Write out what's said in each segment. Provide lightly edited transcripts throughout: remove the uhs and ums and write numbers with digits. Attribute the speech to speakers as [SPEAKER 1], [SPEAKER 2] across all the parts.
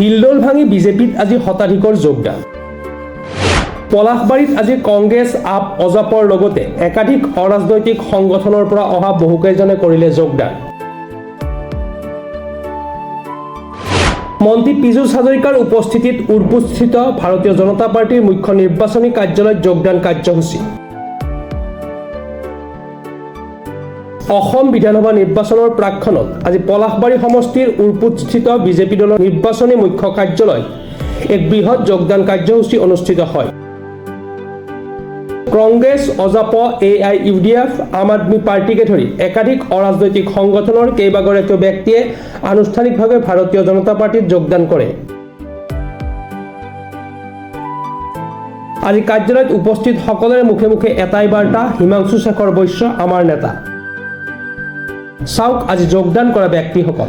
[SPEAKER 1] হিলদল ভাঙি বিজেপিত আজি শতাধিকৰ যোগদান। পলাশবাৰীত আজি কংগ্ৰেছ আপ অজাপৰ লগতে একাধিক অৰাজনৈতিক সংগঠনৰ পৰা অহা বহুকেইজনে কৰিলে যোগদান। মন্ত্ৰী পীযুষ হাজৰিকাৰ উপস্থিতিত উৰপুতস্থিত ভাৰতীয় জনতা পাৰ্টিৰ মুখ্য নিৰ্বাচনী কাৰ্যালয়ত যোগদান কাৰ্যসূচী। অসম বিধানসভা নিৰ্বাচনৰ প্ৰাক্ষণত আজি পলাশবাৰী সমষ্টিৰ উৰপুতস্থিত বিজেপি দলৰ নিৰ্বাচনী মুখ্য কাৰ্যালয়ত এক বৃহৎ যোগদান কাৰ্যসূচী অনুষ্ঠিত হয়। কংগ্ৰেছ, অজাপ, AIUDF, আম আদমি পাৰ্টিকে ধৰি একাধিক অৰাজনৈতিক সংগঠনৰ কেইবাগৰাকীও ব্যক্তিয়ে আনুষ্ঠানিকভাৱে ভাৰতীয় জনতা পাৰ্টিত যোগদান কৰে। আজি কাৰ্যালয়ত উপস্থিত সকলোৰে মুখে মুখে এটাই বাৰ্তা, হিমাংশু শেখৰ বৈশ্য আমাৰ নেতা। চাওক আজি যোগদান কৰা ব্যক্তিসকল।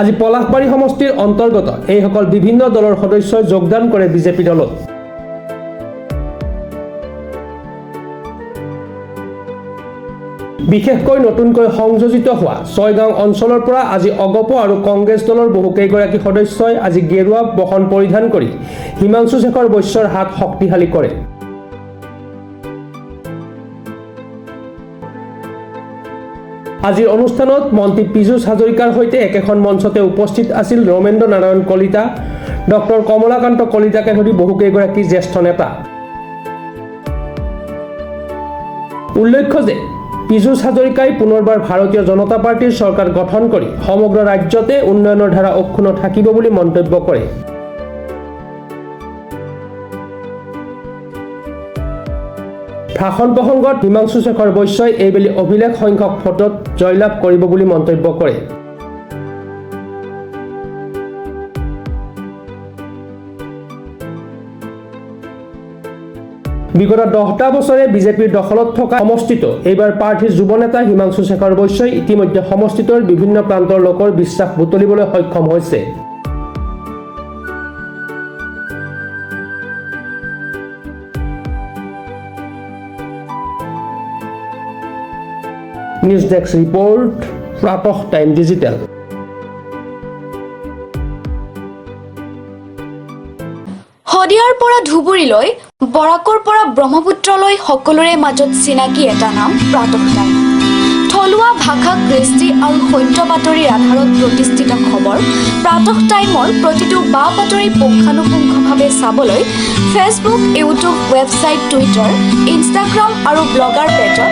[SPEAKER 1] আজি পলাশবাৰী সমষ্টিৰ অন্তৰ্গত এইসকল বিভিন্ন দলৰ সদস্যই যোগদান কৰে বিজেপি দলত। বিশেষকৈ নতুনকৈ সংযোজিত হোৱা ছয়গাঁও অঞ্চলৰ পৰা আজি অগপ আৰু কংগ্ৰেছ দলৰ বহুকেইগৰাকী সদস্যই আজি গেৰুৱা বসন পৰিধান কৰি হিমাংশু শেখৰ বৈশ্যৰ হাত শক্তিশালী কৰে। আজিৰ অনুষ্ঠানত মন্ত্ৰী পীযুষ হাজৰিকাৰ সৈতে একেখন মঞ্চতে উপস্থিত আছিল ৰমেন্দ্ৰ নাৰায়ণ কলিতা, ডক্টৰ কমলাকান্ত কলিতাকে ধৰি বহুকেইগৰাকী জ্যেষ্ঠ নেতা। উল্লেখ্য যে পীযুষ হাজৰিকাই পুনৰবাৰ ভাৰতীয় জনতা পাৰ্টিৰ চৰকাৰ গঠন কৰি সমগ্ৰ ৰাজ্যতে উন্নয়নৰ ধাৰা অক্ষুণ্ণ থাকিব বুলি মন্তব্য কৰে। ভাষণ প্ৰসংগত হিমাংশু শেখৰ বৈশ্যই এইবেলি অভিলেখ সংখ্যক ভোটত জয়লাভ কৰিব বুলি মন্তব্য কৰে। বিগত 10টা বছৰে বিজেপিৰ দখলত থকা সমষ্টিত এইবাৰ প্ৰাৰ্থীৰ যুৱ নেতা হিমাংশু শেখৰ বৈশ্যই ইতিমধ্যে সমষ্টিটোৰ বিভিন্ন প্ৰান্তৰ লোকৰ বিশ্বাস বুটলিবলৈ সক্ষম হৈছে। নিউজ ডেস্ক ৰিপৰ্ট, প্ৰাতঃ টাইম ডিজিটেল।
[SPEAKER 2] শদিয়াৰ পৰা ধুবুৰীলৈ, বৰাকৰ পৰা ব্ৰহ্মপুত্ৰলৈ সকলোৰে মাজত চিনাকি এটা নাম প্ৰাতঃ টাইম। থলুৱা ভাষা, কৃষ্টি আৰু সত্য বাতৰিৰ আধাৰত প্ৰতিষ্ঠিত খবৰ প্ৰাতঃ টাইমৰ প্ৰতিটো বা বাতৰি পুংখানুপুংখভাৱে চাবলৈ Facebook, YouTube, website, Twitter, Instagram আৰু ব্লগাৰ পেজত